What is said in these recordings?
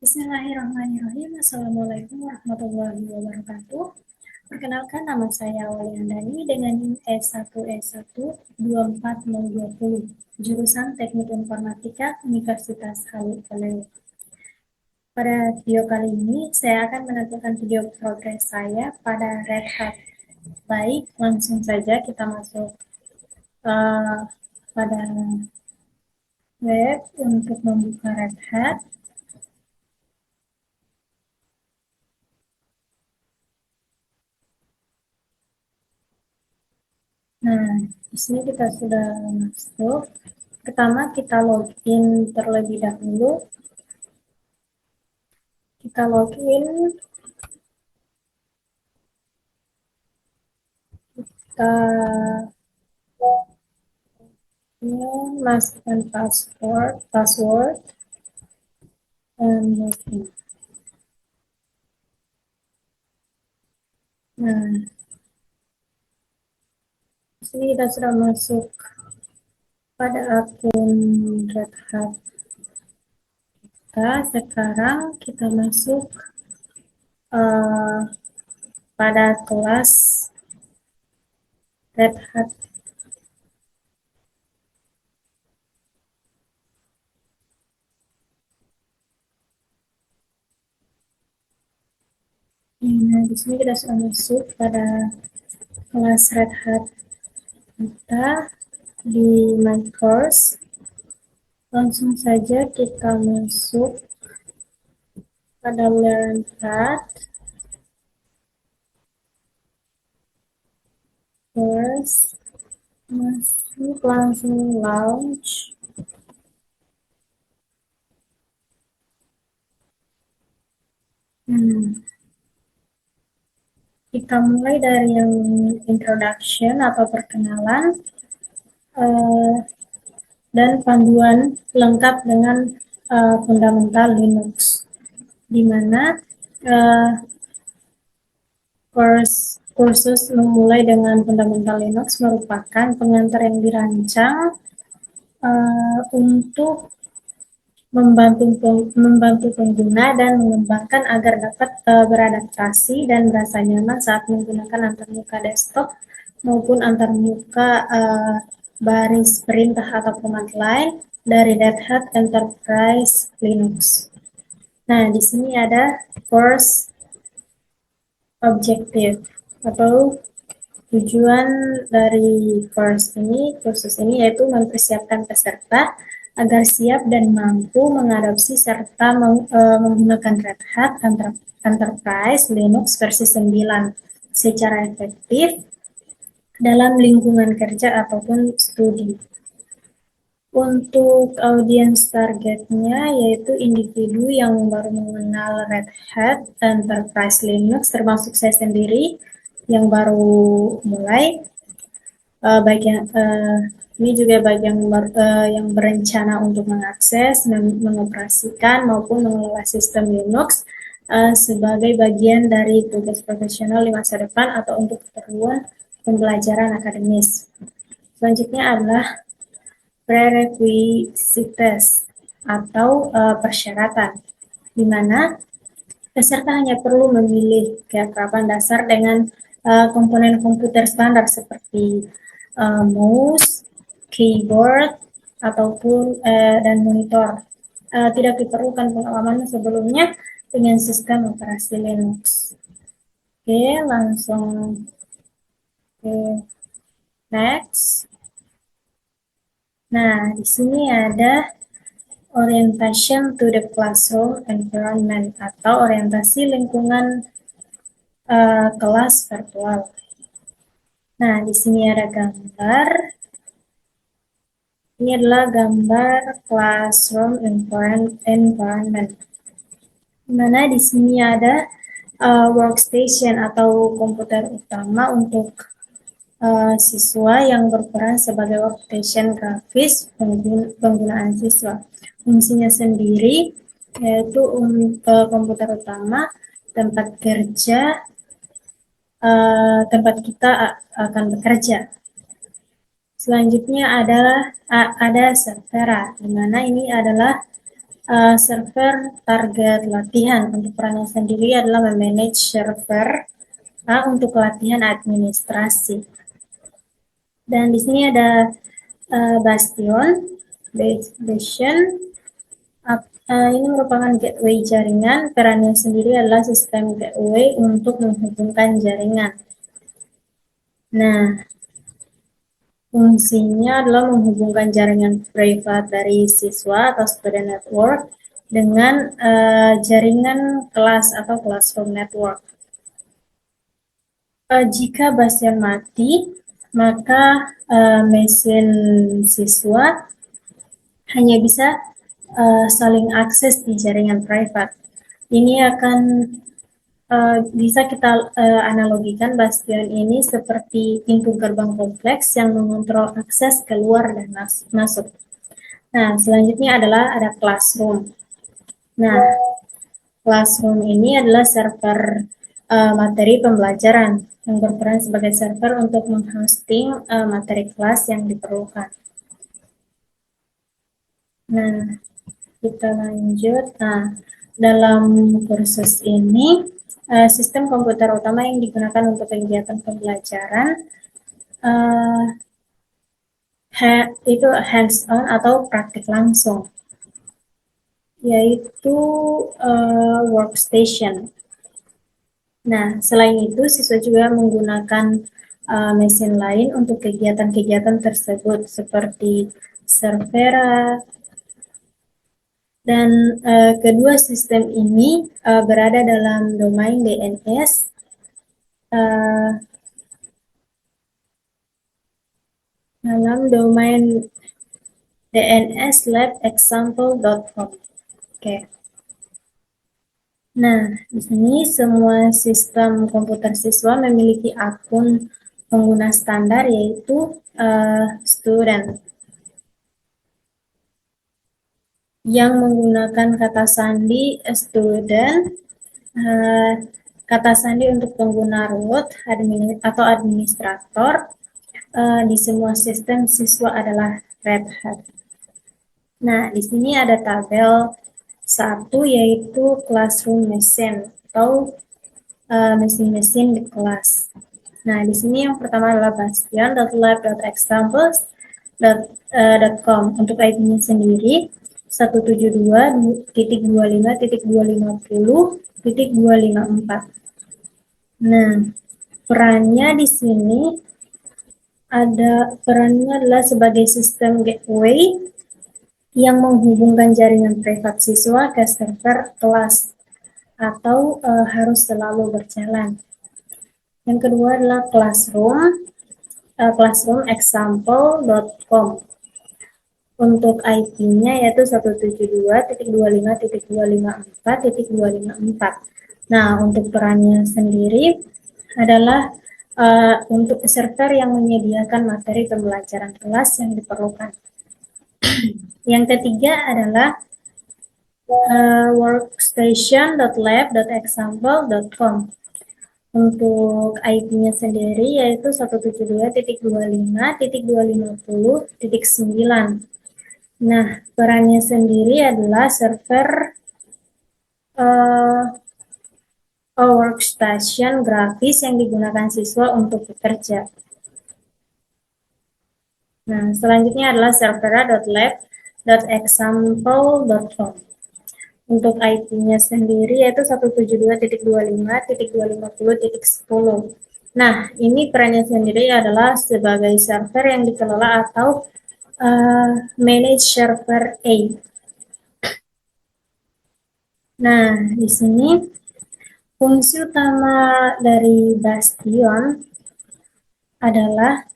Bismillahirrahmanirrahim. Assalamualaikum warahmatullahi wabarakatuh. Perkenalkan, nama saya Waliandani dengan NIM E1S1 24020, jurusan Teknik Informatika Universitas Halu Oleo. Pada video kali ini, saya akan menentukan video progres saya pada Red Hat. Baik, langsung saja kita masuk pada web untuk membuka Red Hat. Nah, di sini kita sudah masuk. Pertama, kita login terlebih dahulu. Kita login, kita masukkan password, dan login. Nah, di sini kita sudah masuk pada akun Red Hat. Sekarang kita masuk pada kelas Red Hat. Nah, di sini kita sudah masuk pada kelas Red Hat. Kita di My Course, langsung saja kita masuk pada Learn Hat. Terus masuk langsung launch. Kita mulai dari yang introduction atau perkenalan dan panduan lengkap dengan fundamental Linux, di mana kursus memulai dengan fundamental Linux merupakan pengantar yang dirancang untuk membantu pengguna dan mengembangkan agar dapat beradaptasi dan merasa nyaman saat menggunakan antarmuka desktop maupun antarmuka baris perintah atau command line dari Red Hat Enterprise Linux. Nah, di sini ada course objective atau tujuan dari kursus ini yaitu mempersiapkan peserta agar siap dan mampu mengadopsi serta menggunakan Red Hat Enterprise Linux versi 9 secara efektif dalam lingkungan kerja ataupun studi. Untuk audiens targetnya yaitu individu yang baru mengenal Red Hat Enterprise Linux, termasuk saya sendiri yang baru mulai, ini juga bagi yang berencana untuk mengakses, mengoperasikan maupun mengelola sistem Linux sebagai bagian dari tugas profesional di masa depan atau untuk keperluan pembelajaran akademis. Selanjutnya adalah prerequisites atau persyaratan, di mana peserta hanya perlu memilih keakraban dasar dengan komponen komputer standar seperti mouse, keyboard, ataupun dan monitor. Tidak diperlukan pengalaman sebelumnya dengan sistem operasi Linux. Oke, langsung ke next. Nah, di sini ada orientation to the classroom environment atau orientasi lingkungan kelas virtual. Nah, di sini ada gambar. Ini adalah gambar classroom environment. Mana di sini ada workstation atau komputer utama untuk siswa yang berperan sebagai workstation grafis penggunaan siswa. Fungsinya sendiri yaitu komputer utama, tempat kerja, tempat kita akan bekerja. Selanjutnya ada Sapphira, di mana ini adalah server target latihan. Untuk perannya sendiri adalah memanage server untuk latihan administrasi. Dan di sini ada Bastion, Bastion. Ini merupakan gateway jaringan. Perannya sendiri adalah sistem gateway untuk menghubungkan jaringan. Nah, fungsinya adalah menghubungkan jaringan privat dari siswa atau student network dengan jaringan kelas atau classroom network. Jika Bastion mati, maka mesin siswa hanya bisa saling akses di jaringan privat. Ini akan bisa kita analogikan Bastion ini seperti pintu gerbang kompleks yang mengontrol akses keluar dan masuk. Nah, selanjutnya adalah ada Classroom. Nah, Classroom ini adalah server materi pembelajaran yang berperan sebagai server untuk menghosting materi kelas yang diperlukan. Nah, kita lanjut. Nah, dalam kursus ini, sistem komputer utama yang digunakan untuk kegiatan pembelajaran itu hands-on atau praktik langsung, yaitu workstation. Nah, selain itu, siswa juga menggunakan mesin lain untuk kegiatan-kegiatan tersebut, seperti Servera, dan kedua sistem ini berada dalam domain DNS, dalam domain dnslabexample.com. Oke. Nah, di sini semua sistem komputer siswa memiliki akun pengguna standar, yaitu student, yang menggunakan kata sandi student, kata sandi untuk pengguna root atau administrator. Di semua sistem siswa adalah Red Hat. Nah, di sini ada tabel 1, yaitu classroom machine atau mesin-mesin di kelas. Nah, di sini yang pertama adalah bastion.lab.examples.com. Untuk IP-nya sendiri 172.25.250.254. Nah, perannya di sini adalah sebagai sistem gateway yang menghubungkan jaringan privat siswa ke server kelas atau harus selalu berjalan. Yang kedua adalah classroomexample.com. Untuk IP-nya yaitu 172.25.254.254. Nah, untuk perannya sendiri adalah untuk server yang menyediakan materi pembelajaran kelas yang diperlukan. Yang ketiga adalah workstation.lab.example.com. Untuk IP-nya sendiri yaitu 172.25.250.9. Nah, perannya sendiri adalah server workstation grafis yang digunakan siswa untuk bekerja. Nah, selanjutnya adalah servera.lab.example.com. Untuk IP-nya sendiri yaitu 172.25.250.10. Nah, ini perannya sendiri adalah sebagai server yang dikelola atau manage server A. Nah, di sini fungsi utama dari Bastion adalah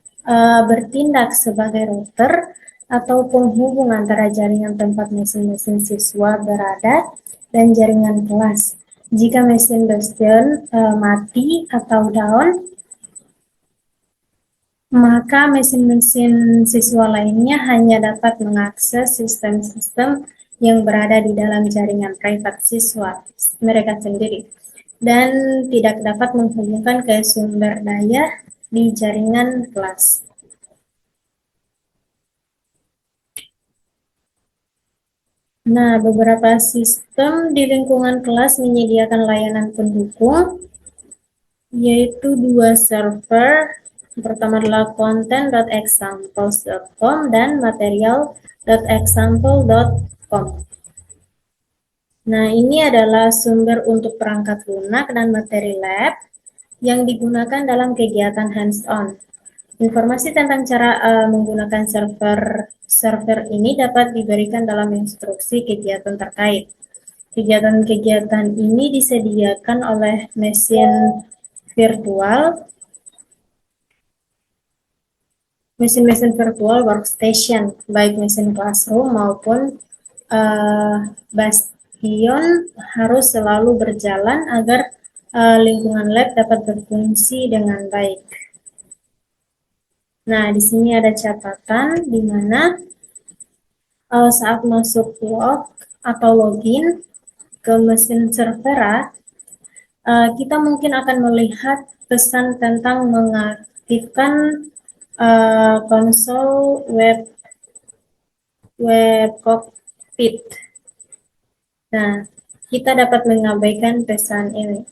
bertindak sebagai router atau penghubung antara jaringan tempat mesin-mesin siswa berada dan jaringan kelas. Jika mesin Bastion mati atau down, maka mesin-mesin siswa lainnya hanya dapat mengakses sistem-sistem yang berada di dalam jaringan privat siswa mereka sendiri dan tidak dapat menghubungkan ke sumber daya di jaringan kelas. Nah, beberapa sistem di lingkungan kelas menyediakan layanan pendukung, yaitu dua server. Yang pertama adalah content.examples.com dan material.example.com. Nah, ini adalah sumber untuk perangkat lunak dan materi lab yang digunakan dalam kegiatan hands-on. Informasi tentang cara menggunakan server ini dapat diberikan dalam instruksi kegiatan terkait. Kegiatan-kegiatan ini disediakan oleh mesin virtual, mesin-mesin virtual workstation, baik mesin classroom maupun uh, Bastion harus selalu berjalan agar lingkungan lab dapat berfungsi dengan baik. Nah, di sini ada catatan di mana saat masuk log atau login ke mesin Servera, kita mungkin akan melihat pesan tentang mengaktifkan konsol web cockpit. Nah, kita dapat mengabaikan pesan ini.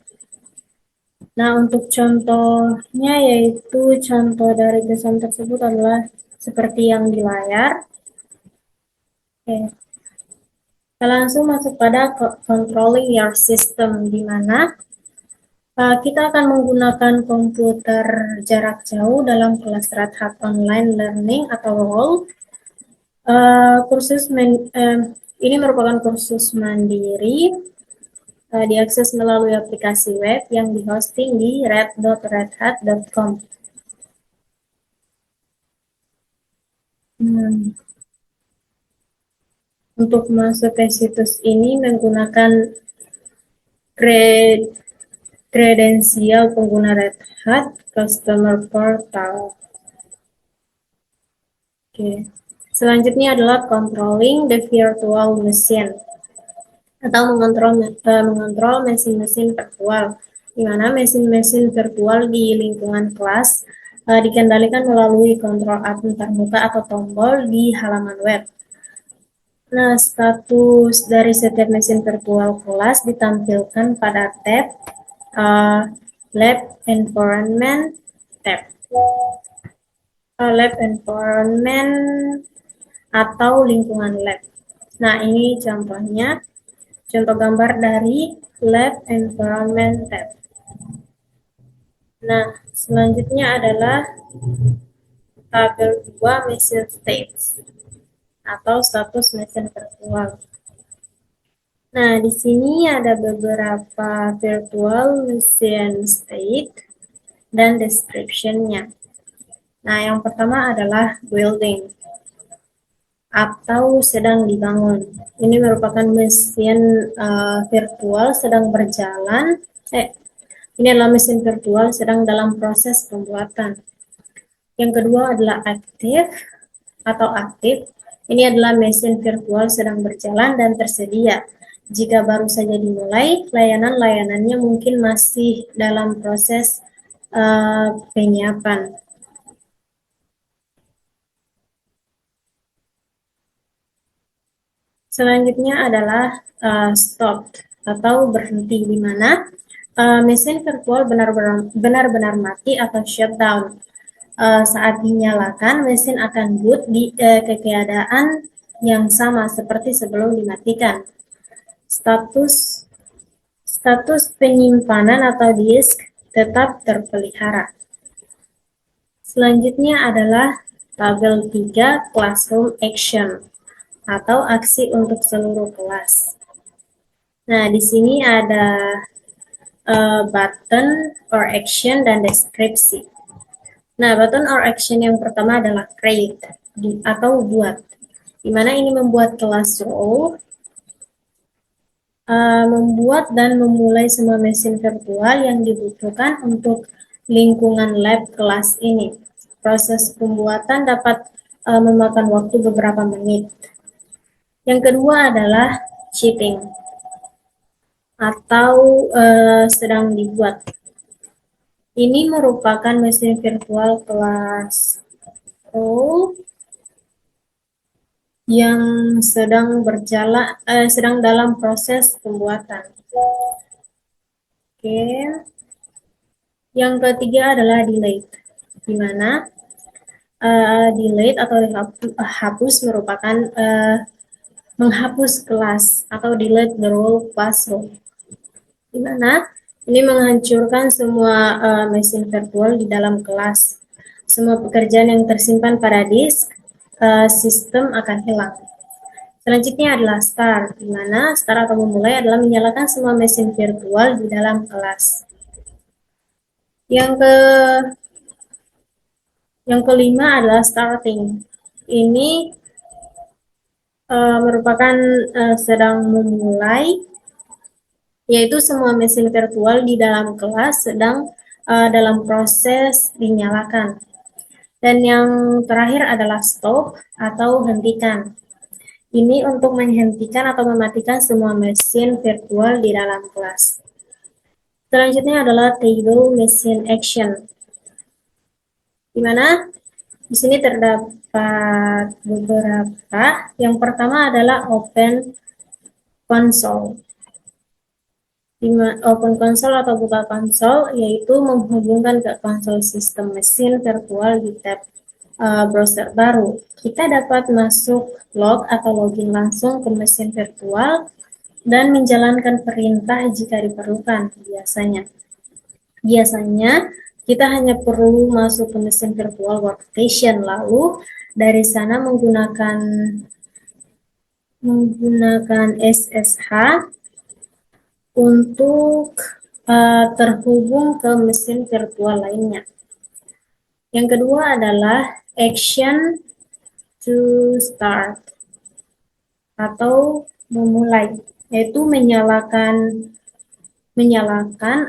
Nah, untuk contohnya yaitu contoh dari pesan tersebut adalah seperti yang di layar. Oke. Kita langsung masuk pada controlling your system, di mana kita akan menggunakan komputer jarak jauh dalam kelas Red Hat Online Learning atau ROL. Ini merupakan kursus mandiri, diakses melalui aplikasi web yang dihosting di red.redhat.com. Untuk masuk ke situs ini menggunakan kredensial pengguna Red Hat Customer Portal. Oke. Selanjutnya adalah controlling the virtual machine atau mengontrol mesin-mesin virtual, di mana mesin-mesin virtual di lingkungan kelas dikendalikan melalui kontrol antarmuka atau tombol di halaman web. Nah, status dari setiap mesin virtual kelas ditampilkan pada tab Lab Environment tab. Lab Environment atau lingkungan lab. Nah, ini contohnya, contoh gambar dari Lab Environment tab. Nah, selanjutnya adalah tabel 2 Machine States atau status mesin virtual. Nah, di sini ada beberapa virtual machine state dan description-nya. Nah, yang pertama adalah building atau sedang dibangun. Ini merupakan mesin virtual sedang berjalan. Ini adalah mesin virtual sedang dalam proses pembuatan. Yang kedua adalah aktif atau aktif. Ini adalah mesin virtual sedang berjalan dan tersedia. Jika baru saja dimulai, layanan-layanannya mungkin masih dalam proses penyiapan. Selanjutnya adalah stop atau berhenti, di mana mesin virtual benar-benar mati atau shutdown. Saat dinyalakan, mesin akan boot ke keadaan yang sama seperti sebelum dimatikan. Status penyimpanan atau disk tetap terpelihara. Selanjutnya adalah tabel 3 Classroom Action atau aksi untuk seluruh kelas. Nah, di sini ada button or action dan deskripsi. Nah, button or action yang pertama adalah create atau buat, di mana ini membuat kelas row, membuat dan memulai semua mesin virtual yang dibutuhkan untuk lingkungan lab kelas ini. Proses pembuatan dapat memakan waktu beberapa menit. Yang kedua adalah shipping atau sedang dibuat. Ini merupakan mesin virtual kelas row yang sedang dalam proses pembuatan. Oke. Yang ketiga adalah delete, di mana delete atau hapus merupakan menghapus kelas atau delete the whole classroom, di mana ini menghancurkan semua mesin virtual di dalam kelas. Semua pekerjaan yang tersimpan pada disk sistem akan hilang. Selanjutnya adalah start, di mana start atau memulai adalah menyalakan semua mesin virtual di dalam kelas. Yang ke yang kelima adalah starting. Ini merupakan sedang memulai, yaitu semua mesin virtual di dalam kelas sedang dalam proses dinyalakan. Dan yang terakhir adalah stop atau hentikan. Ini untuk menghentikan atau mematikan semua mesin virtual di dalam kelas. Selanjutnya adalah table machine action, di mana di sini terdapat beberapa. Yang pertama adalah open console. Open console atau buka konsol yaitu menghubungkan ke konsol sistem mesin virtual di tab browser baru. Kita dapat masuk log atau login langsung ke mesin virtual dan menjalankan perintah jika diperlukan. Biasanya kita hanya perlu masuk ke mesin virtual workstation, lalu dari sana menggunakan SSH untuk terhubung ke mesin virtual lainnya. Yang kedua adalah action to start atau memulai, yaitu menyalakan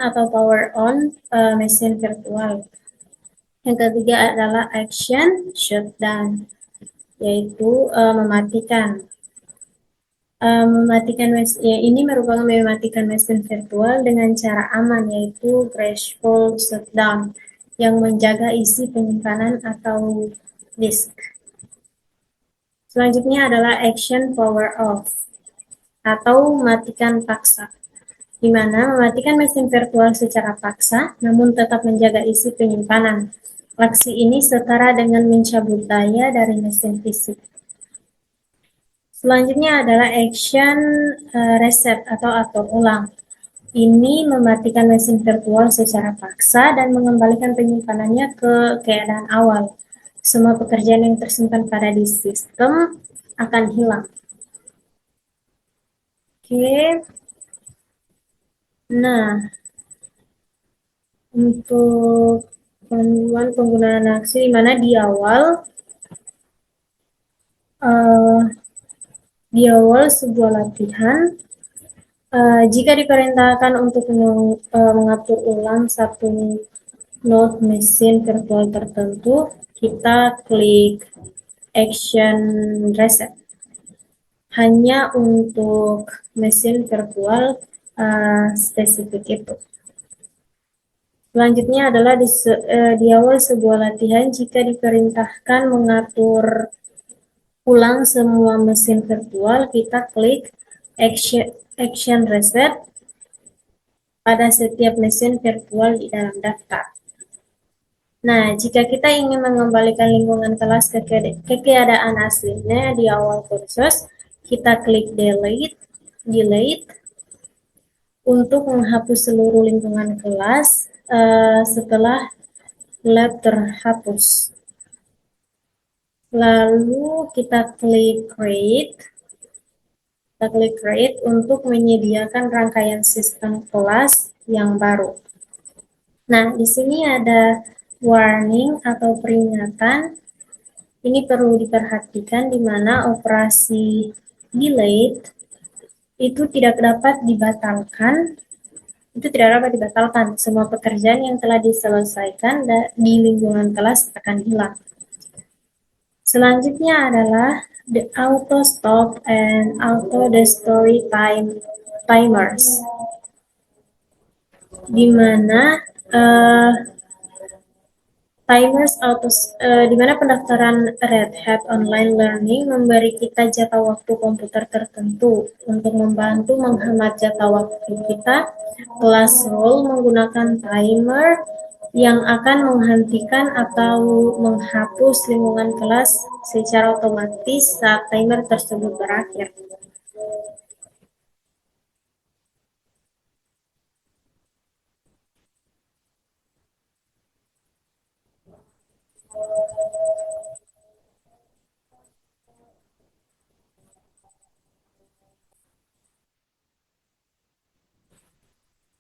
atau power on mesin virtual. Yang ketiga adalah action shutdown, yaitu mematikan. Ini merupakan mematikan mesin virtual dengan cara aman, yaitu graceful shutdown, yang menjaga isi penyimpanan atau disk. Selanjutnya adalah action power off atau matikan paksa, di mana mematikan mesin virtual secara paksa namun tetap menjaga isi penyimpanan. Aksi ini setara dengan mencabut daya dari mesin fisik. Selanjutnya adalah action reset atau atur ulang. Ini mematikan mesin virtual secara paksa dan mengembalikan penyimpanannya ke keadaan awal. Semua pekerjaan yang tersimpan pada di sistem akan hilang. Oke. Nah, untuk panduan penggunaan aksi, di mana di awal sebuah latihan, jika diperintahkan untuk mengatur ulang satu node mesin virtual tertentu, kita klik action reset hanya untuk mesin virtual spesifik itu. Selanjutnya adalah di awal sebuah latihan, jika diperintahkan mengatur ulang semua mesin virtual, kita klik action reset pada setiap mesin virtual di dalam daftar. Nah, jika kita ingin mengembalikan lingkungan kelas ke keadaan aslinya di awal kursus, kita klik delete untuk menghapus seluruh lingkungan kelas setelah lab terhapus. Lalu kita klik create untuk menyediakan rangkaian sistem kelas yang baru. Nah, di sini ada warning atau peringatan. Ini perlu diperhatikan, di mana operasi delete itu tidak dapat dibatalkan. Semua pekerjaan yang telah diselesaikan di lingkungan kelas akan hilang. Selanjutnya adalah the auto stop and auto destory timers, di mana Timers auto, di mana pendaftaran Red Hat Online Learning memberi kita jatah waktu komputer tertentu untuk membantu menghemat jatah waktu kita. Classroom menggunakan timer yang akan menghentikan atau menghapus lingkungan kelas secara otomatis saat timer tersebut berakhir.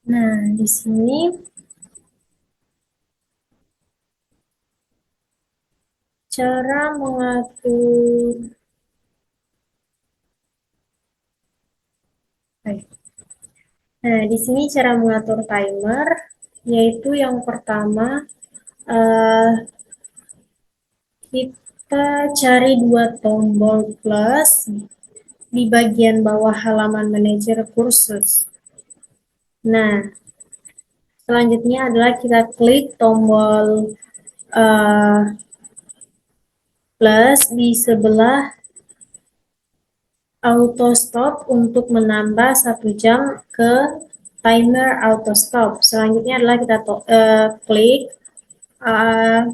Nah, di sini cara mengatur. Nah, di sini cara mengatur timer, yaitu yang pertama, eh, kita cari dua tombol plus di bagian bawah halaman manajer kursus. Nah, selanjutnya adalah kita klik tombol uh, plus di sebelah auto stop untuk menambah 1 jam ke timer auto stop. Selanjutnya adalah kita klik uh,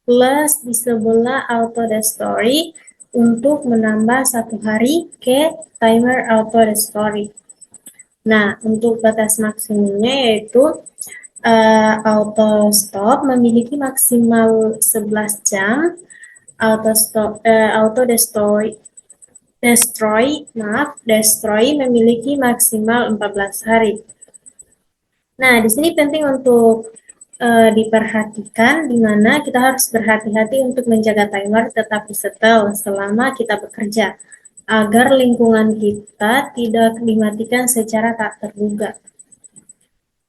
plus di sebelah auto story untuk menambah 1 hari ke timer auto story. Nah, untuk batas maksimumnya yaitu auto stop memiliki maksimal 11 jam, auto destroy memiliki maksimal 14 hari. Nah, di sini penting untuk diperhatikan di mana kita harus berhati-hati untuk menjaga timer tetap disetel selama kita bekerja agar lingkungan kita tidak dimatikan secara tak terduga.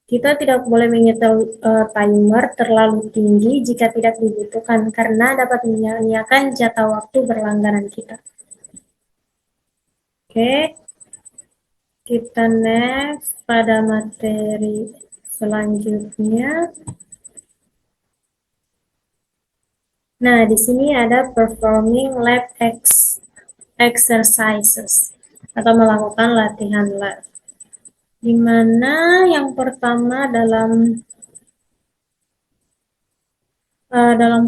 Kita tidak boleh menyetel timer terlalu tinggi jika tidak dibutuhkan karena dapat menyia-nyiakan jatah waktu berlangganan kita. Oke, kita next pada materi selanjutnya. Nah, di sini ada performing lab exercises atau melakukan latihan lab. Di mana yang pertama dalam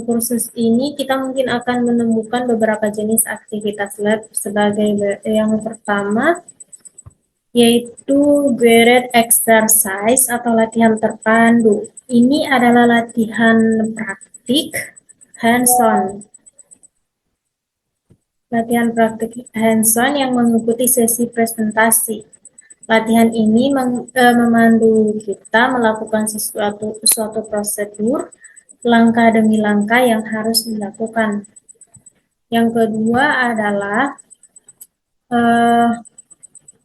kursus ini kita mungkin akan menemukan beberapa jenis aktivitas lab sebagai yang pertama yaitu guided exercise atau latihan terpandu. Ini adalah latihan praktik hands-on. Latihan praktik hands-on yang mengikuti sesi presentasi. Latihan ini memandu kita melakukan suatu prosedur langkah demi langkah yang harus dilakukan. Yang kedua adalah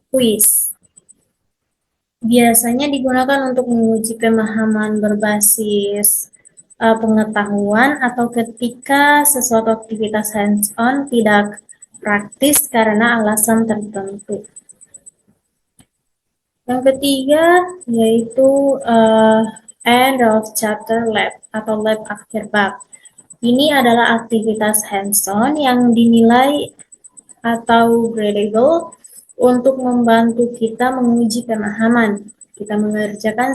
quiz. Biasanya digunakan untuk menguji pemahaman berbasis pengetahuan atau ketika sesuatu aktivitas hands-on tidak praktis karena alasan tertentu. Yang ketiga yaitu end of chapter lab atau lab akhir bab. Ini adalah aktivitas hands-on yang dinilai atau gradable untuk membantu kita menguji pemahaman. Kita mengerjakan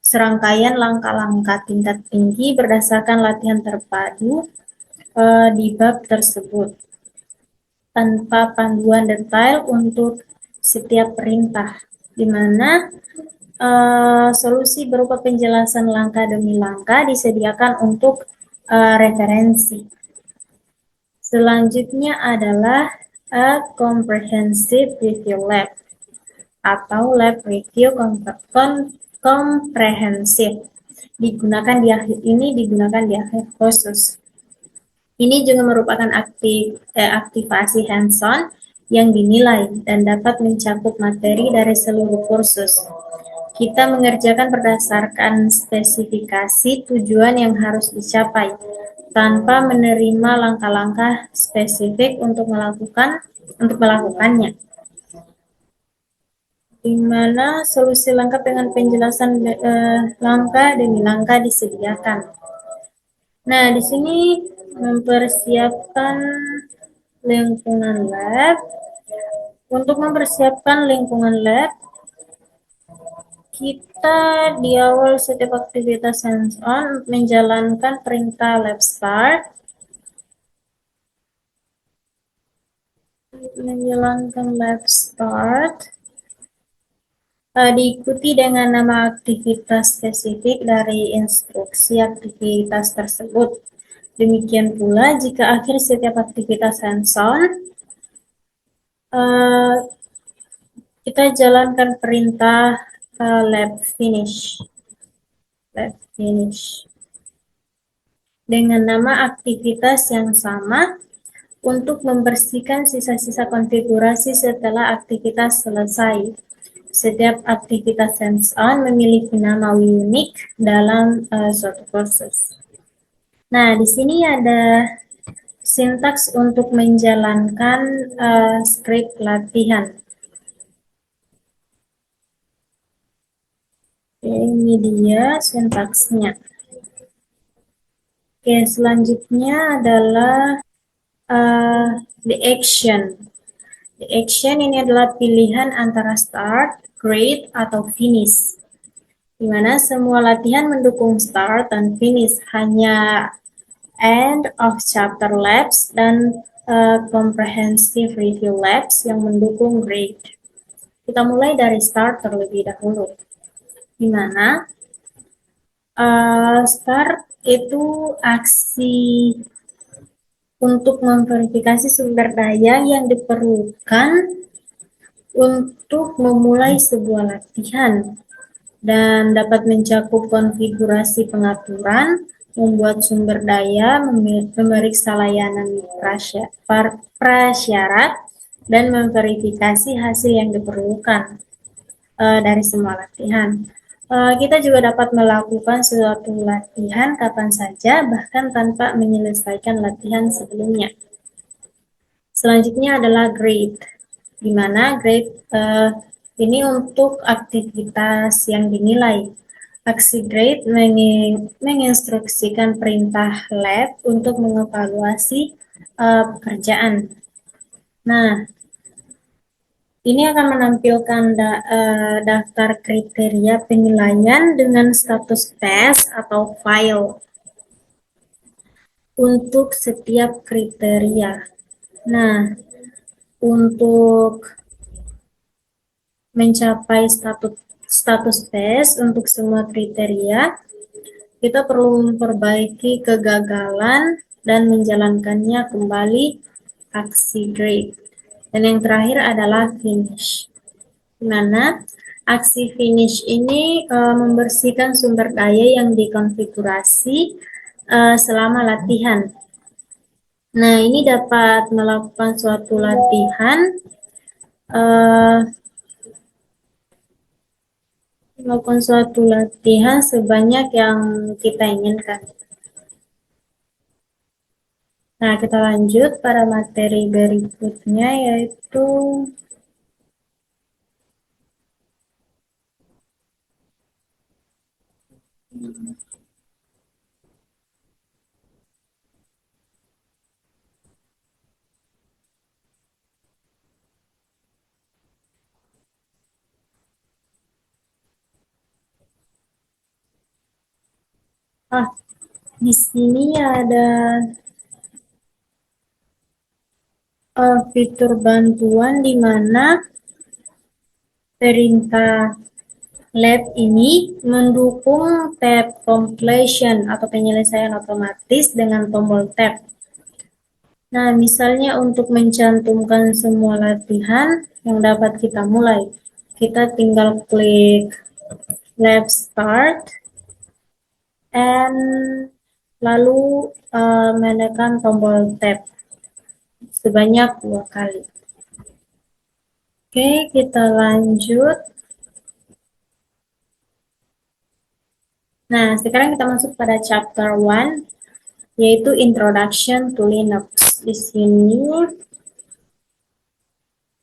serangkaian langkah-langkah tingkat tinggi berdasarkan latihan terpadu di bab tersebut, tanpa panduan detail untuk setiap perintah, di mana solusi berupa penjelasan langkah demi langkah disediakan untuk referensi. Selanjutnya adalah a comprehensive review lab atau lab review komprehensif. Digunakan di akhir kursus. Ini juga merupakan aktivasi hands-on yang dinilai dan dapat mencakup materi dari seluruh kursus. Kita mengerjakan berdasarkan spesifikasi tujuan yang harus dicapai, tanpa menerima langkah-langkah spesifik untuk melakukannya. di mana solusi lengkap dengan penjelasan langkah demi langkah disediakan. Nah, di sini mempersiapkan lingkungan lab. Untuk mempersiapkan lingkungan lab, kita di awal setiap aktivitas hands-on menjalankan perintah lab start, diikuti dengan nama aktivitas spesifik dari instruksi aktivitas tersebut. Demikian pula jika akhir setiap aktivitas hands-on, uh, kita jalankan perintah lab finish dengan nama aktivitas yang sama untuk membersihkan sisa-sisa konfigurasi setelah aktivitas selesai. Setiap aktivitas hands-on memiliki nama unik dalam suatu proses. Nah, di sini ada sintaks untuk menjalankan script latihan. Ini dia sintaksnya. Oke, selanjutnya adalah the action. The action ini adalah pilihan antara start, create, atau finish. Di mana semua latihan mendukung start dan finish, hanya end of chapter labs dan comprehensive review labs yang mendukung grade. Kita mulai dari start terlebih dahulu. Di mana start itu aksi untuk memverifikasi sumber daya yang diperlukan untuk memulai sebuah latihan dan dapat mencakup konfigurasi pengaturan, membuat sumber daya, memeriksa layanan prasyarat, dan memverifikasi hasil yang diperlukan dari semua latihan. Kita juga dapat melakukan suatu latihan kapan saja, bahkan tanpa menyelesaikan latihan sebelumnya. Selanjutnya adalah grade, di mana grade ini untuk aktivitas yang dinilai. Aksi grade menginstruksikan perintah lab untuk mengevaluasi pekerjaan. Nah, ini akan menampilkan daftar kriteria penilaian dengan status tes atau file untuk setiap kriteria. Nah, untuk mencapai status tes untuk semua kriteria, kita perlu memperbaiki kegagalan dan menjalankannya kembali aksi grade. Dan yang terakhir adalah finish, di mana aksi finish ini membersihkan sumber daya yang dikonfigurasi selama latihan. Nah, ini dapat melakukan suatu latihan sebanyak yang kita inginkan. Nah, kita lanjut pada materi berikutnya, yaitu di sini ada fitur bantuan di mana perintah lab ini mendukung tab completion atau penyelesaian otomatis dengan tombol tab. Nah, misalnya untuk mencantumkan semua latihan yang dapat kita mulai, kita tinggal klik lab start and lalu menekan tombol tab sebanyak 2 kali. Oke, kita lanjut. Nah, sekarang kita masuk pada chapter 1, yaitu Introduction to Linux. Di sini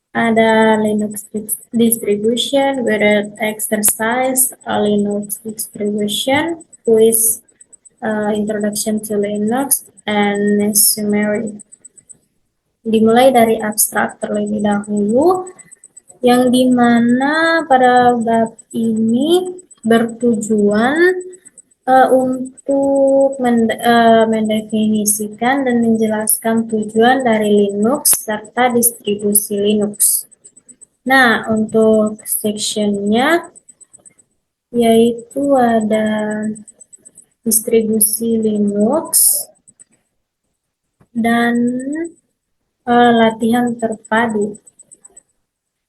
Ada Linux distribution with exercise, a Linux distribution with introduction to Linux and summary. Dimulai dari abstrak terlebih dahulu, yang dimana pada bab ini bertujuan untuk mendefinisikan dan menjelaskan tujuan dari Linux serta distribusi Linux. Nah, untuk sectionnya yaitu ada distribusi Linux dan latihan terpadu.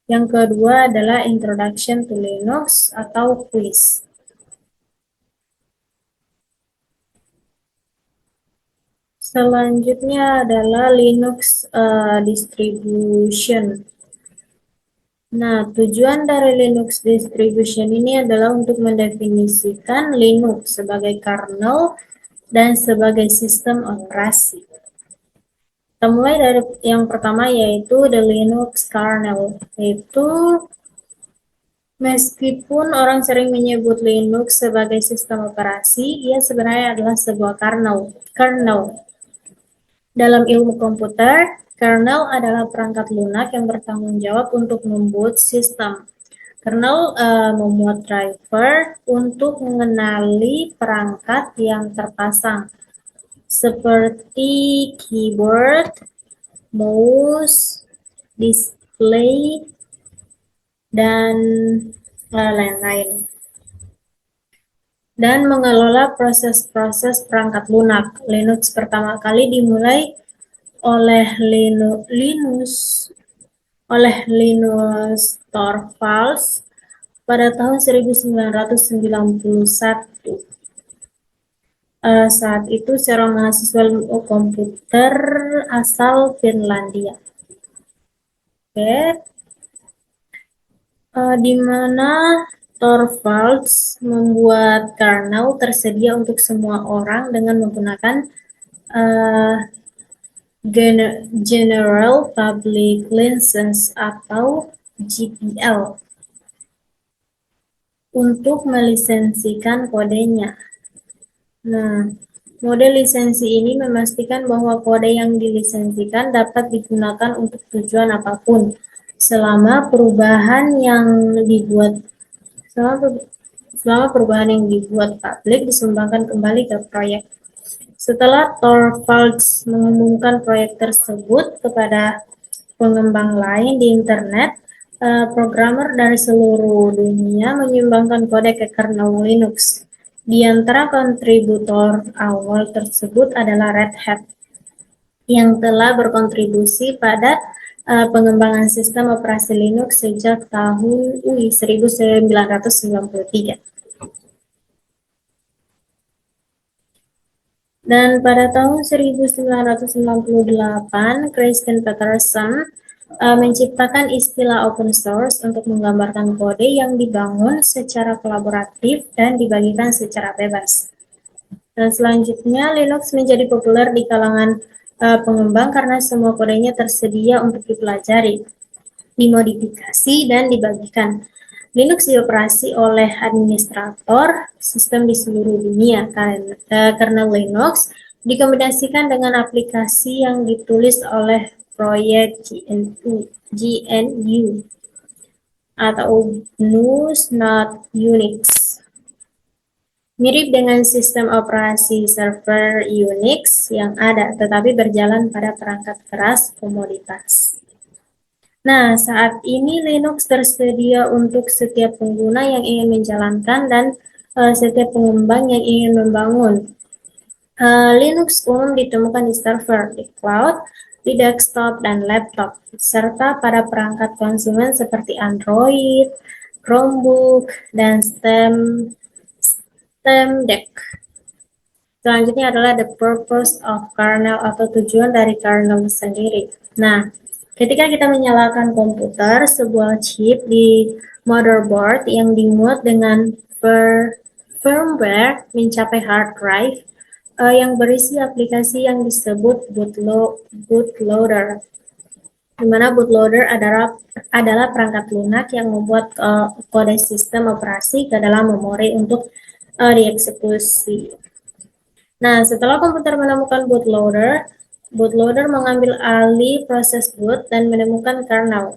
Yang kedua adalah Introduction to Linux atau quiz. Selanjutnya adalah Linux distribution. Nah, tujuan dari Linux distribution ini adalah untuk mendefinisikan Linux sebagai kernel dan sebagai sistem operasi. Kita mulai dari yang pertama yaitu the Linux kernel, yaitu meskipun orang sering menyebut Linux sebagai sistem operasi, ia sebenarnya adalah sebuah kernel. Dalam ilmu komputer, kernel adalah perangkat lunak yang bertanggung jawab untuk membuat sistem. Kernel memuat driver untuk mengenali perangkat yang terpasang, seperti keyboard, mouse, display, dan lain-lain. Dan mengelola proses-proses perangkat lunak. Linux pertama kali dimulai oleh Linus Torvalds pada tahun 1991. Saat itu seorang mahasiswa ilmu komputer asal Finlandia. Oke, di mana Torvalds membuat kernel tersedia untuk semua orang dengan menggunakan General Public License atau GPL untuk melisensikan kodenya. Nah, model lisensi ini memastikan bahwa kode yang dilisensikan dapat digunakan untuk tujuan apapun selama perubahan yang dibuat publik disumbangkan kembali ke proyek. Setelah Torvalds mengumumkan proyek tersebut kepada pengembang lain di internet, programmer dari seluruh dunia menyumbangkan kode ke kernel Linux. Di antara kontributor awal tersebut adalah Red Hat, yang telah berkontribusi pada pengembangan sistem operasi Linux sejak tahun 1993. Dan pada tahun 1998, Christian Peterson menciptakan istilah open source untuk menggambarkan kode yang dibangun secara kolaboratif dan dibagikan secara bebas. Dan selanjutnya, Linux menjadi populer di kalangan pengembang karena semua kodenya tersedia untuk dipelajari, dimodifikasi, dan dibagikan. Linux dioperasi oleh administrator sistem di seluruh dunia. Kernel Linux dikombinasikan dengan aplikasi yang ditulis oleh proyek GNU atau GNU not Unix. Mirip dengan sistem operasi server Unix yang ada, tetapi berjalan pada perangkat keras komoditas. Nah, saat ini Linux tersedia untuk setiap pengguna yang ingin menjalankan dan setiap pengembang yang ingin membangun. Linux umum ditemukan di server, di cloud, di desktop dan laptop, serta pada perangkat konsumen seperti Android, Chromebook, dan Steam Deck. Selanjutnya adalah the purpose of kernel atau tujuan dari kernel sendiri. Nah, ketika kita menyalakan komputer, sebuah chip di motherboard yang dimuat dengan firmware mencapai hard drive yang berisi aplikasi yang disebut bootloader. di mana bootloader adalah perangkat lunak yang membuat kode sistem operasi ke dalam memori untuk dieksekusi. Nah, setelah komputer menemukan bootloader, bootloader mengambil alih proses boot dan menemukan kernel.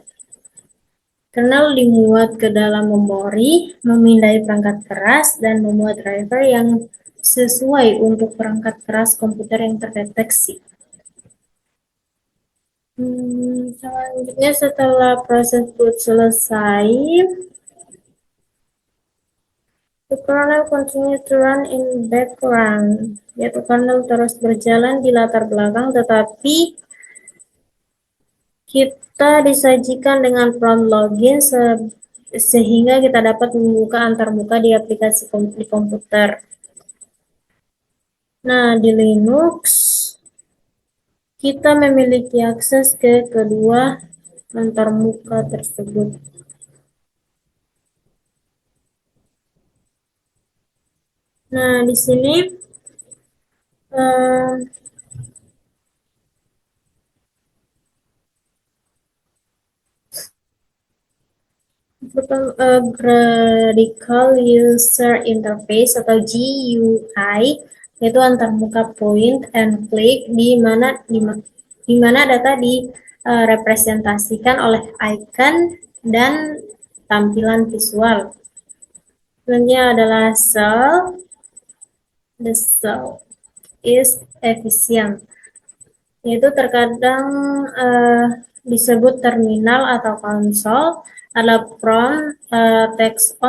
Kernel dimuat ke dalam memori, memindai perangkat keras, dan memuat driver yang sesuai untuk perangkat keras komputer yang terdeteksi. Selanjutnya setelah proses boot selesai, the kernel continues to run in background, yaitu kernel terus berjalan di latar belakang, tetapi kita disajikan dengan prompt login sehingga kita dapat membuka antarmuka di aplikasi di komputer. Nah, di Linux, kita memiliki akses ke kedua antarmuka tersebut. Nah, di sini Graphical User Interface atau GUI yaitu antarmuka point and click di mana data direpresentasikan oleh icon dan tampilan visual. Selanjutnya adalah cell. The cell is efficient, yaitu terkadang disebut terminal atau konsol, adalah prompt text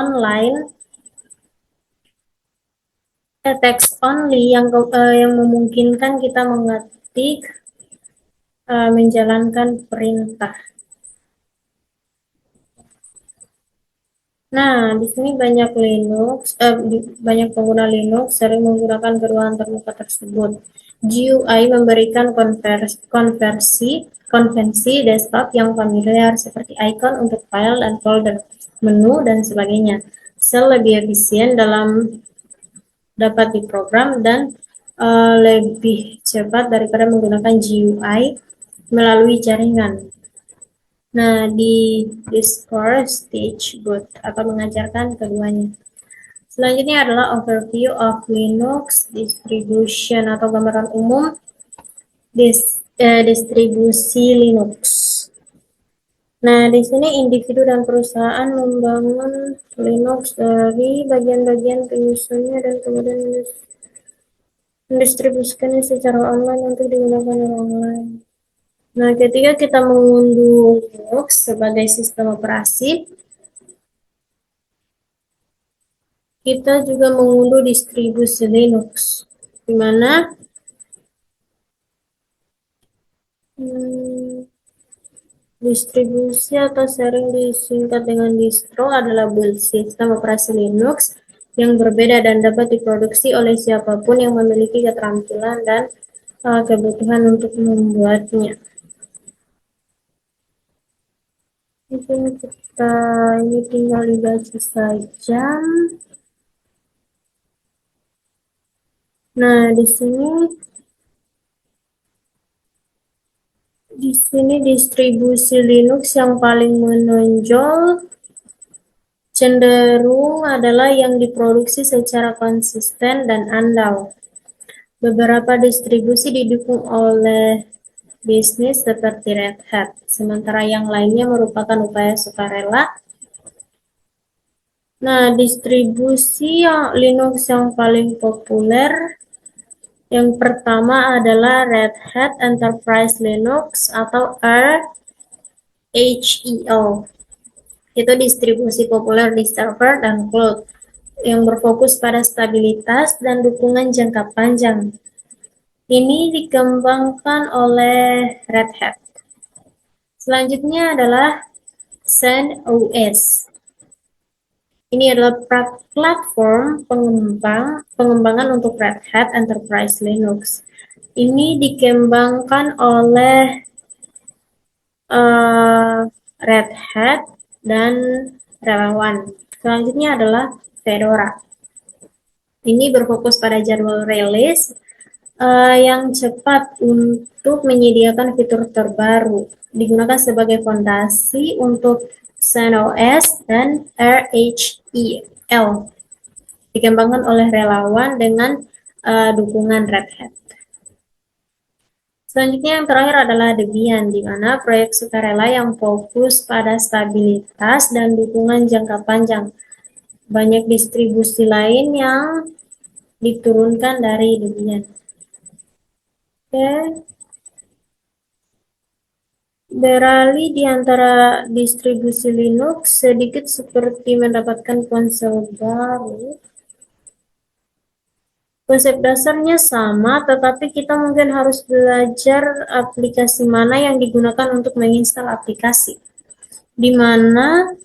only yang memungkinkan kita mengetik menjalankan perintah. Nah, di sini banyak pengguna Linux sering menggunakan kedua antarmuka tersebut. GUI memberikan konvensi desktop yang familiar seperti icon untuk file dan folder, menu, dan sebagainya. Shell lebih efisien dapat diprogram dan lebih cepat daripada menggunakan GUI melalui jaringan. Nah, di Discord Stage Boot atau mengajarkan keduanya. Selanjutnya adalah overview of Linux distribution atau gambaran umum distribusi Linux. Nah, di sini individu dan perusahaan membangun Linux dari bagian-bagian penyusunnya dan kemudian mendistribusikannya secara online untuk digunakan orang lain. Nah, ketika kita mengunduh Linux sebagai sistem operasi, kita juga mengunduh distribusi Linux, di mana distribusi atau sering disingkat dengan distro adalah build sistem operasi Linux yang berbeda dan dapat diproduksi oleh siapapun yang memiliki keterampilan dan kebutuhan untuk membuatnya. Ini tinggal dibaca saja. Nah, di sini distribusi Linux yang paling menonjol cenderung adalah yang diproduksi secara konsisten dan andal. Beberapa distribusi didukung oleh bisnis seperti Red Hat, sementara yang lainnya merupakan upaya sukarela. Nah, distribusi Linux yang paling populer yang pertama adalah Red Hat Enterprise Linux atau RHEL. Itu distribusi populer di server dan cloud yang berfokus pada stabilitas dan dukungan jangka panjang. Ini dikembangkan oleh Red Hat. Selanjutnya adalah CentOS. Ini adalah platform pengembangan untuk Red Hat Enterprise Linux. Ini dikembangkan oleh Red Hat dan relawan. Selanjutnya adalah Fedora. Ini berfokus pada jadwal rilis yang cepat untuk menyediakan fitur terbaru. digunakan sebagai fondasi untuk CentOS dan RHEL, dikembangkan oleh relawan dengan dukungan Red Hat. Selanjutnya yang terakhir adalah Debian, di mana proyek sukarela yang fokus pada stabilitas dan dukungan jangka panjang. Banyak distribusi lain yang diturunkan dari Debian. Oke. Beralih di antara distribusi Linux sedikit seperti mendapatkan ponsel baru. Konsep dasarnya sama, tetapi kita mungkin harus belajar aplikasi mana yang digunakan untuk menginstal aplikasi. Di mana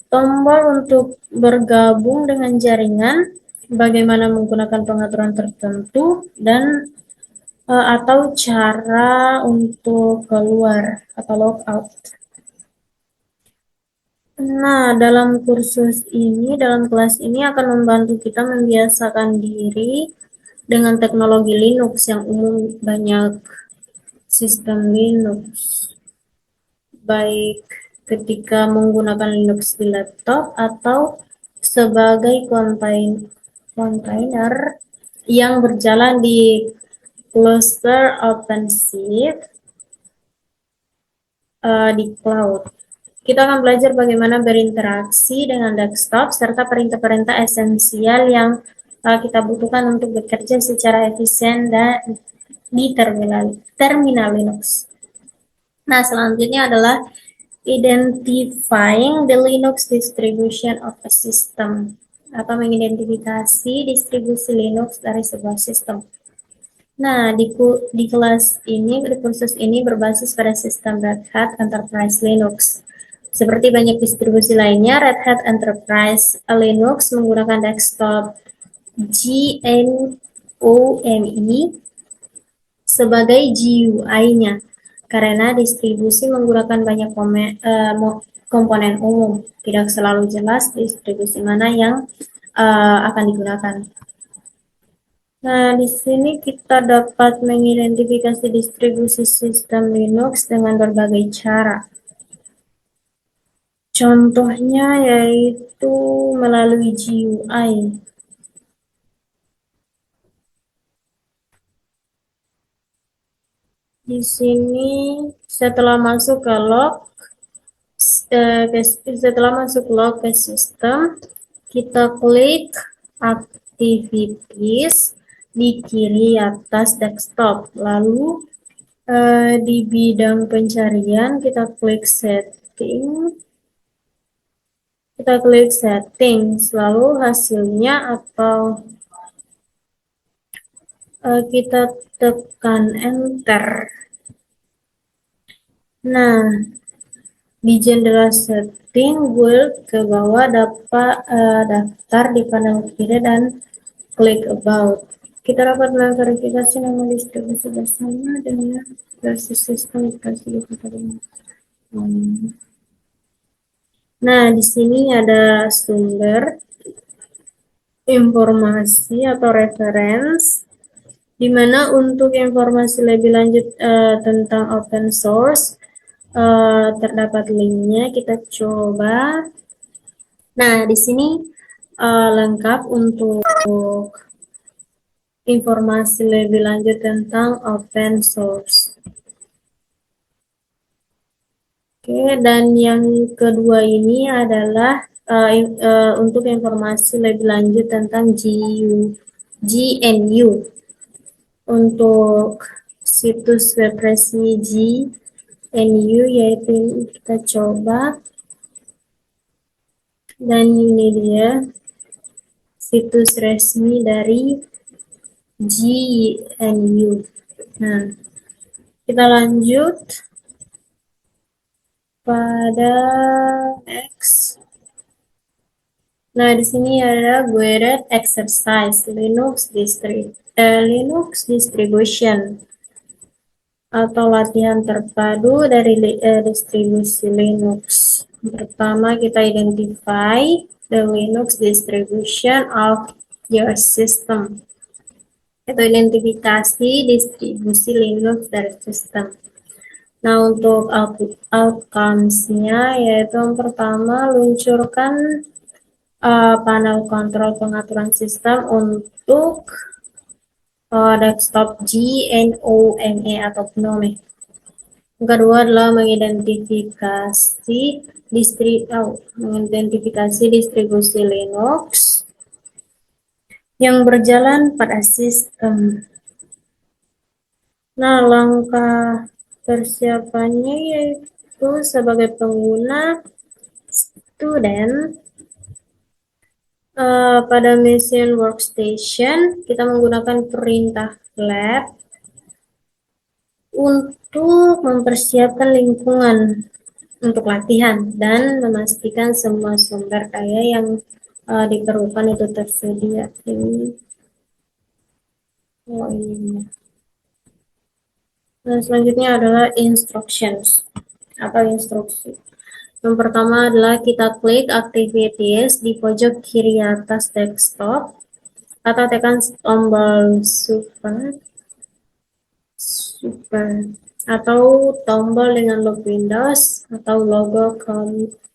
tombol untuk bergabung dengan jaringan, bagaimana menggunakan pengaturan tertentu, dan atau cara untuk keluar atau logout. Nah, dalam kelas ini akan membantu kita membiasakan diri dengan teknologi Linux yang umum banyak sistem Linux, baik ketika menggunakan Linux di laptop atau sebagai kontainer yang berjalan di cluster OpenShift di cloud. Kita akan belajar bagaimana berinteraksi dengan desktop serta perintah-perintah esensial yang kita butuhkan untuk bekerja secara efisien dan di terminal Linux. Nah, selanjutnya adalah identifying the Linux distribution of a system, atau mengidentifikasi distribusi Linux dari sebuah sistem. Nah, di kelas ini, di kursus ini berbasis pada sistem Red Hat Enterprise Linux. Seperti banyak distribusi lainnya, Red Hat Enterprise Linux menggunakan desktop GNOME sebagai GUI-nya, karena distribusi menggunakan banyak komponen umum. Tidak selalu jelas distribusi mana yang akan digunakan. Nah, di sini kita dapat mengidentifikasi distribusi sistem Linux dengan berbagai cara. Contohnya yaitu melalui GUI. Di sini setelah masuk ke log ke sistem, kita klik activities di kiri atas desktop. Lalu di bidang pencarian kita klik settings, lalu hasilnya atau kita tekan enter. Nah, di jendela setting gue ke bawah dapat daftar di panel kiri dan klik about. Kita dapat memverifikasi nama distribusi bersama dengan versi sistem dikasih di Nah, di sini ada sumber informasi atau reference, di mana untuk informasi lebih lanjut tentang open source terdapat linknya. Kita coba. Nah, di sini lengkap untuk informasi lebih lanjut tentang open source. Oke, dan yang kedua ini adalah untuk informasi lebih lanjut tentang GNU. Untuk situs web resmi GNU, yaitu kita coba. Dan ini dia situs resmi dari GNU. Nah, kita lanjut pada next. Nah, di sini ada guided exercise Linux distribution atau latihan terpadu dari distribusi Linux. Pertama, kita identify the Linux distribution of your system. Itu identifikasi distribusi Linux dari sistem. Nah, untuk outcomes-nya yaitu yang pertama, luncurkan panel kontrol pengaturan sistem untuk desktop GNOME atau GNOME. Yang kedua adalah mengidentifikasi distribusi Linux yang berjalan pada sistem. Nah, langkah persiapannya yaitu sebagai pengguna student pada mesin workstation kita menggunakan perintah lab untuk mempersiapkan lingkungan untuk latihan dan memastikan semua sumber daya yang diperlukan itu tersedia. Ini. Nah, selanjutnya adalah instructions atau instruksi. Yang pertama adalah kita klik activities di pojok kiri atas desktop atau tekan tombol super atau tombol dengan logo Windows atau logo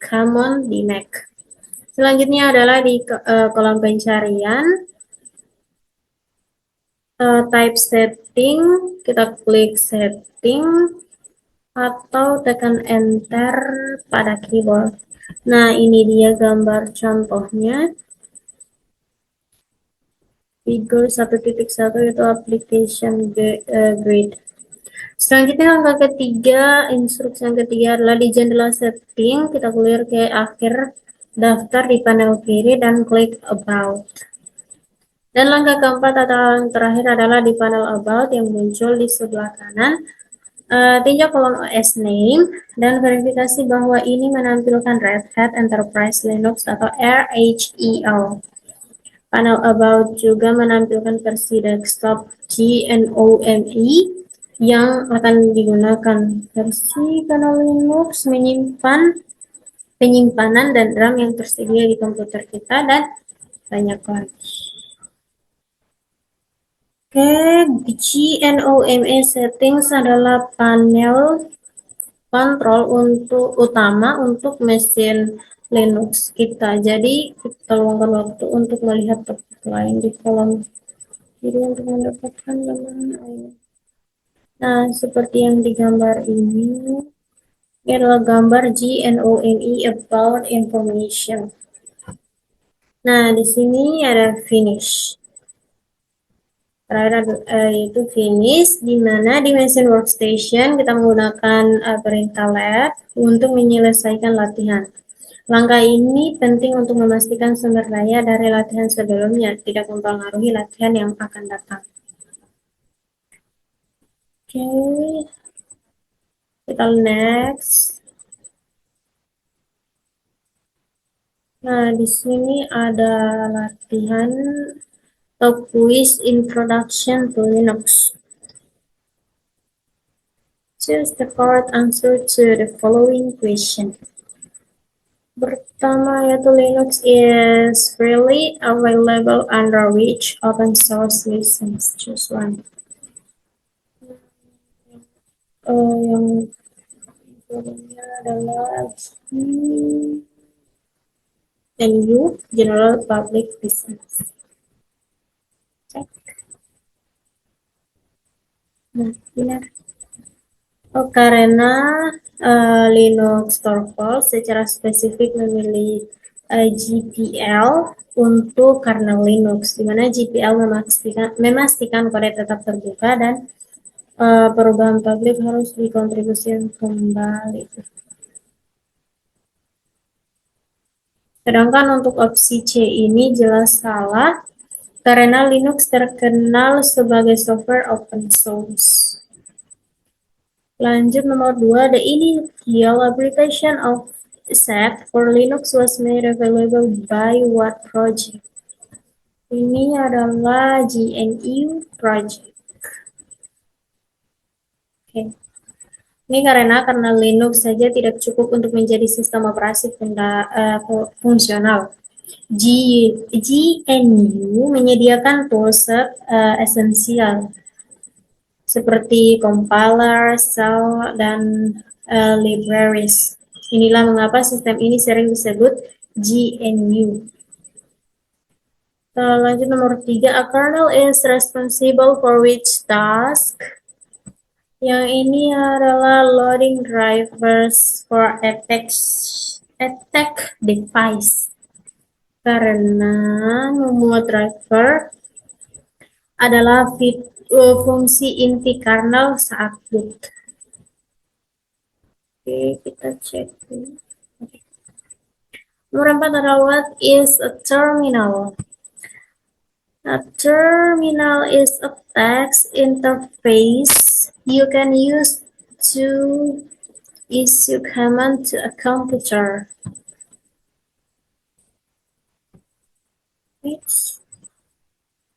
common di Mac. Selanjutnya adalah di kolom pencarian type setting, kita klik setting atau tekan enter pada keyboard. Nah, ini dia gambar contohnya. Figur 1.1 itu application grid. Selanjutnya langkah ketiga, instruksi yang ketiga adalah di jendela setting, kita clear ke akhir daftar di panel kiri dan klik about. Dan langkah keempat atau yang terakhir adalah di panel about yang muncul di sebelah kanan. Tinjau kolom OS name dan verifikasi bahwa ini menampilkan Red Hat Enterprise Linux atau RHEL. Panel about juga menampilkan versi desktop GNOME yang akan digunakan. Versi kernel Linux menyimpan penyimpanan dan RAM yang tersedia di komputer kita dan banyak lagi. Oke, GNOME settings adalah panel kontrol utama untuk mesin Linux kita. Jadi kita luangkan waktu untuk melihat topik lain di kolom kiri untuk mendapatkan gambaran ini. Nah, seperti yang digambar ini adalah gambar GNOME about information. Nah, di sini ada finish. Terakhir itu finish, di mana di mesin workstation kita menggunakan perintah lab untuk menyelesaikan latihan. Langkah ini penting untuk memastikan sumber daya dari latihan sebelumnya tidak mempengaruhi latihan yang akan datang. Oke, kita next. Nah, di sini ada latihan atau quiz introduction to Linux. Choose the correct answer to the following question. Pertama yaitu Linux is freely available under which open source license? Choose one. Yang kedua adalah GNU General Public License. Cek. Nah, benar. Karena Linux Torvalds secara spesifik memilih GPL untuk kernel Linux, di mana GPL memastikan kode tetap terbuka dan perubahan publik harus dikontribusikan kembali. Sedangkan untuk opsi C ini jelas salah, karena Linux terkenal sebagai software open source. Lanjut nomor 2, the initial application of SAP for Linux was made available by what project? Ini adalah GNU project. Oke. Ini karena Linux saja tidak cukup untuk menjadi sistem operasi fungsional. GNU menyediakan toolset esensial seperti compiler, shell, dan libraries. Inilah mengapa sistem ini sering disebut GNU. Lanjut nomor 3, a kernel is responsible for which task? Yang ini adalah loading drivers for attack device. Karena memuat driver adalah fungsi inti kernel saat boot. Oke, kita cek. Nomor 4 adalah what is a terminal? A terminal is a text interface you can use to issue command to a computer.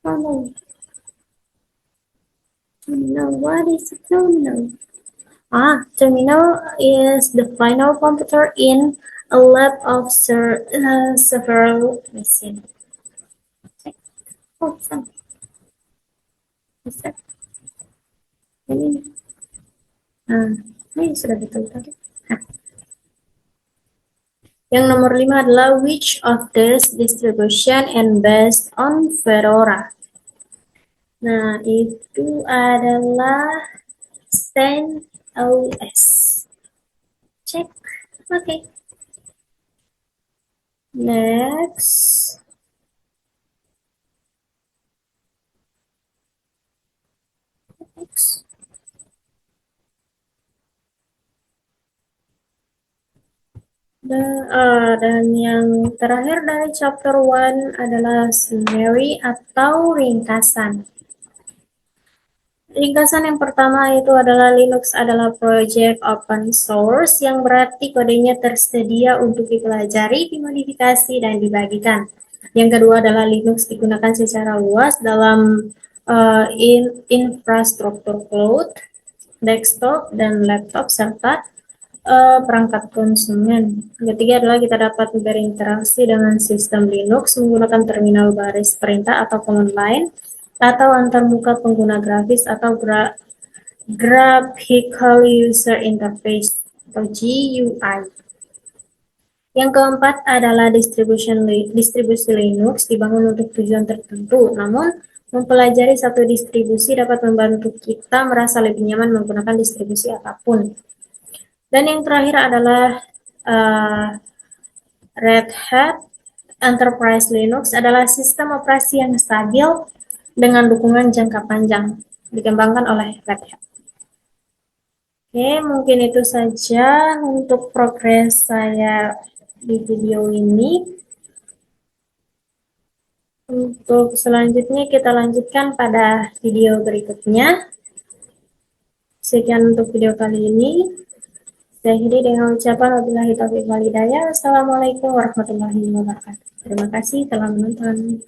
Oh no. Terminal, what is a terminal? Terminal is the final computer in a lab of several machines. Oh, some. Ini sudah betul tadi. Yang nomor 5 adalah which of these distribution and based on Fedora. Nah, itu adalah CentOS. Cek. Oke. Next. Dan yang terakhir dari chapter 1 adalah summary atau ringkasan. Ringkasan yang pertama itu adalah Linux adalah project open source yang berarti kodenya tersedia untuk dipelajari, dimodifikasi, dan dibagikan. Yang kedua adalah Linux digunakan secara luas dalam infrastruktur cloud, desktop, dan laptop, serta perangkat konsumen. Yang ketiga adalah kita dapat berinteraksi dengan sistem Linux menggunakan terminal baris perintah atau command line, atau antarmuka pengguna grafis atau Graphical User Interface atau GUI. Yang keempat adalah distribusi Linux dibangun untuk tujuan tertentu, namun mempelajari satu distribusi dapat membantu kita merasa lebih nyaman menggunakan distribusi apapun. Dan yang terakhir adalah Red Hat Enterprise Linux adalah sistem operasi yang stabil dengan dukungan jangka panjang, dikembangkan oleh Red Hat. Oke, mungkin itu saja untuk progres saya di video ini. Untuk selanjutnya kita lanjutkan pada video berikutnya. Sekian untuk video kali ini. Saya akhiri dengan ucapan wabillahi taufiq wal hidayah. Assalamualaikum warahmatullahi wabarakatuh. Terima kasih telah menonton.